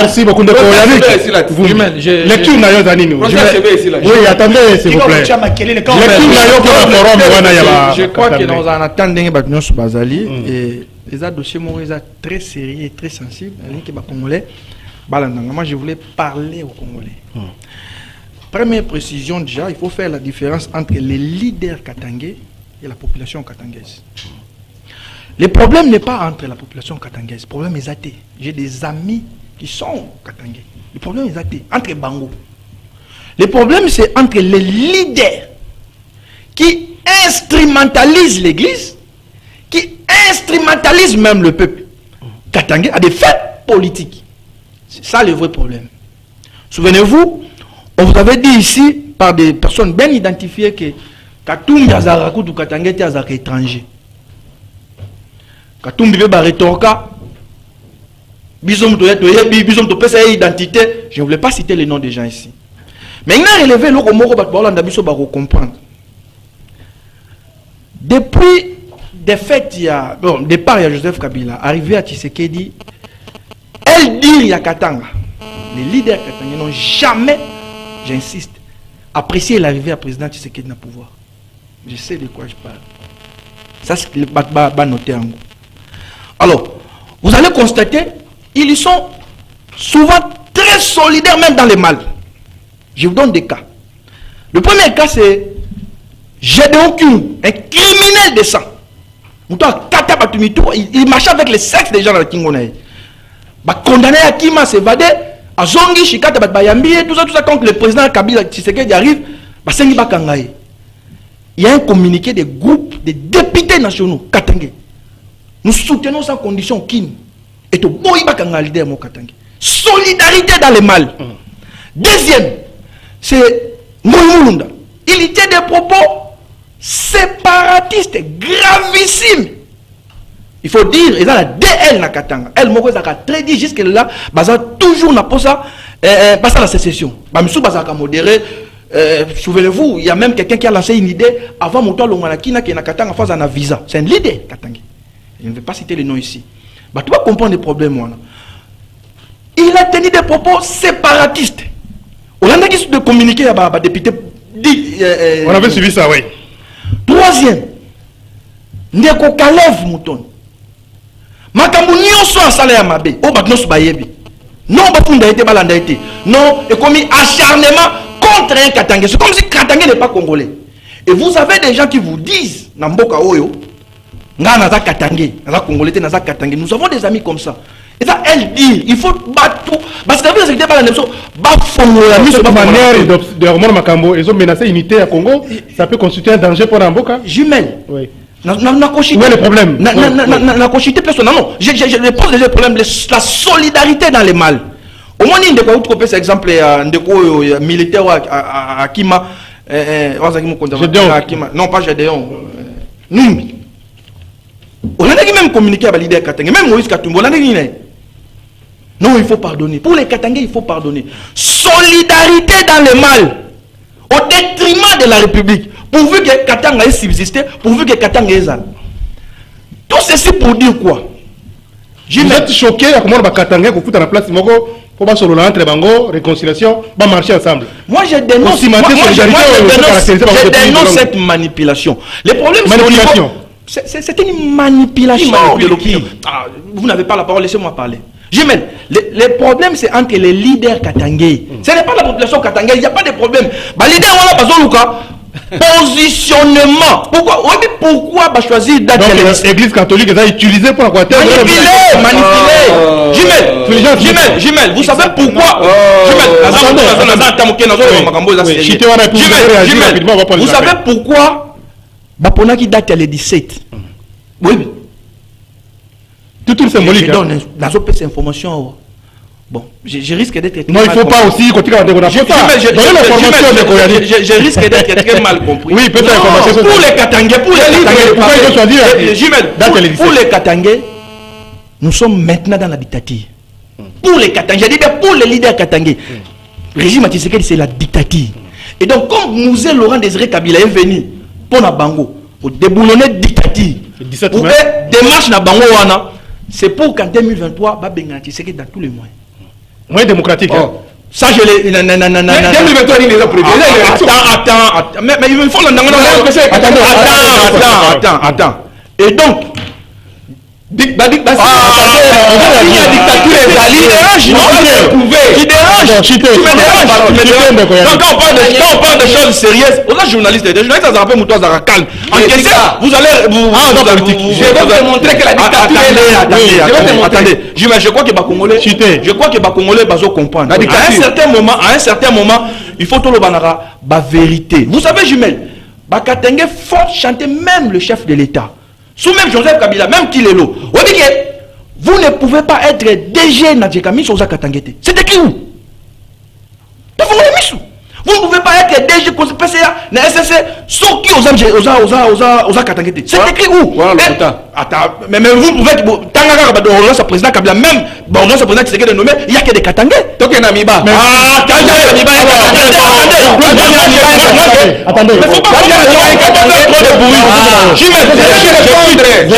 Merci beaucoup de lecture n'a pas nini. Oui, attendez s'il vous plaît. Je crois que dans un attendant nous Bazali et les dossiers très sérieux et très sensibles. Congolais. Moi, je voulais parler aux Congolais. Première précision déjà, il faut faire la différence entre les leaders katangais et la population katangaise. Le problème n'est pas entre la population katangaise. Le problème est athée. J'ai des amis qui sont katangais. Le problème est athée. Entre Bango. Le problème c'est entre les leaders qui instrumentalisent l'église, qui instrumentalisent même le peuple katangais à des faits politiques. C'est ça le vrai problème. Souvenez-vous, on vous avait dit ici par des personnes bien identifiées que Katumbi Azarakou ou Katangé était Azak étranger. Katumbi veut rétorka. Bizom to pesa identité. Je ne voulais pas citer les noms des gens ici. Mais il a relevé le mot pour comprendre. Depuis des fêtes, il y a départ il y a Joseph Kabila, arrivé à Tshisekedi, elle dit il y a Katanga. Les leaders katangais n'ont jamais, j'insiste, apprécié l'arrivée à président Tshisekedi dans le pouvoir. Je sais de quoi je parle. Ça c'est le bas noté en gros. Alors, vous allez constater, ils sont souvent très solidaires même dans les mal. Je vous donne des cas. Le premier cas c'est Gédéon Kyou, un criminel de sang. Il marchait avec le sexe des gens dans le Kingonaï. Condamné à Kima s'évader, à Zongi, Shikata, Bayambi, tout ça, quand le président Kabila Tshisekedi arrive, il y a un communiqué des groupes, des députés nationaux, Katangé. Nous soutenons sans condition Kim. Et tout, solidarité dans le mal. Deuxième, c'est Moulunda. Il tient des propos séparatistes gravissimes. Il faut dire, ils ont la DL na Katanga. Elle m'a très dit jusque là, baza toujours n'a pas ça, pas ça la sécession. Bamisou baza modéré. Souvenez-vous, il y a même quelqu'un qui a lancé une idée avant mon temps l'Onganakina qui est na Katanga face à un visa. C'est une idée Katanga. Je ne vais pas citer les noms ici. Bah tu vas comprendre les problèmes moi. Il a tenu des propos séparatistes. On a dit de communiquer à député. On avait suivi ça, oui. Troisième, Ndeko Kalev Mouton. Makambu nyonso asala ya mabe o baknoso bayebi non bafunda été balanda été non et commis acharnement contre un Katangé. C'est comme si Katangé n'est pas congolais. Et vous avez des gens qui vous disent na mboka oyo nga naza Katangé, naza congolais, naza Katangé. Nous avons des amis comme ça. Et ça elle dit il faut battre parce que la sécurité balanda so bafongola miso ba manière de remonter Makambo, ils ont menacé l'unité à Congo, ça peut constituer un danger pour Mboka. Jumelle. Oui. Où est le problème? Non. Je pose déjà le problème, la solidarité dans les mal. Au moins, il y a un exemple de militaire à Kima. Non, pas Gédéon. Numbi. On a même communiqué avec l'idée Katangé. Même Moïse Katumbo. Non, il faut pardonner. Pour les Katangés, il faut pardonner. Solidarité dans les mal. Au détriment de la République. Pourvu que Katanga ait subsisté, pourvu que Katanga ait zan. Tout ceci pour dire quoi? Vous êtes choqué à comment Katanga pour foutre à la place pour pas solo entre bango, réconciliation, va marcher ensemble. Moi je dénonce, cette manipulation. Le problème c'est une manipulation de l'opinion. Vous n'avez pas la parole, laissez-moi parler. Jumel, le problème c'est entre les leaders katangais. Ce n'est pas la population katangais, il n'y a pas de problème. Les leaders, on a besoin de positionnement. Pourquoi choisir date l'église catholique est utilisée pour la Jumel, vous savez pourquoi vous savez pourquoi Bapona qui date le 17. Oui. Tout symbolique. Je donne cette information. Bon, je risque d'être... Non, il ne faut pas aussi continuer à dérouler. Je risque d'être très mal compris. Oui, peut-être. Pour les Katangais, pour les Katangais, nous sommes maintenant dans la dictature. Pour les Katangais, je dis pour les leaders Katangais. Le régime Tshisekedi, c'est la dictature. Et donc, comme Mouzé Laurent Désiré Kabila est venu pour la Bango, pour déboulonner la dictature, pour faire démarche na Bango, c'est pour qu'en 2023, Tshisekedi dans tous les moyens. Moyen démocratique. Ça, je l'ai. 2023, il les a prévus. Attends. Mais il me faut Attends. Et donc, dictature quand on parle de choses sérieuses, on a journaliste, des journalistes ça rappelle Moutoua Zara calme. Vous allez je vais te montrer que la dictature attendez, je crois que les Congolais vont comprendre. À un certain moment, il faut tout le banara la vérité. Vous savez, Jumel, Bakatenge faut chanter même le chef de l'État. Sous même Joseph Kabila, même Kilelo. On dit que vous ne pouvez pas être DG Nadjekami sur Zakatangete. C'est écrit où? Vous ne pouvez pas être DG PCA, na SSC, sur qui aux Zakatangete. C'est écrit où? Attends, mais vous pouvez être Tangara, sa président Kabila, même sa président qui s'est nommé, il n'y a que des Katangé. Donc il y a Namiba. Attendez. Mais faut pas trop de bruit.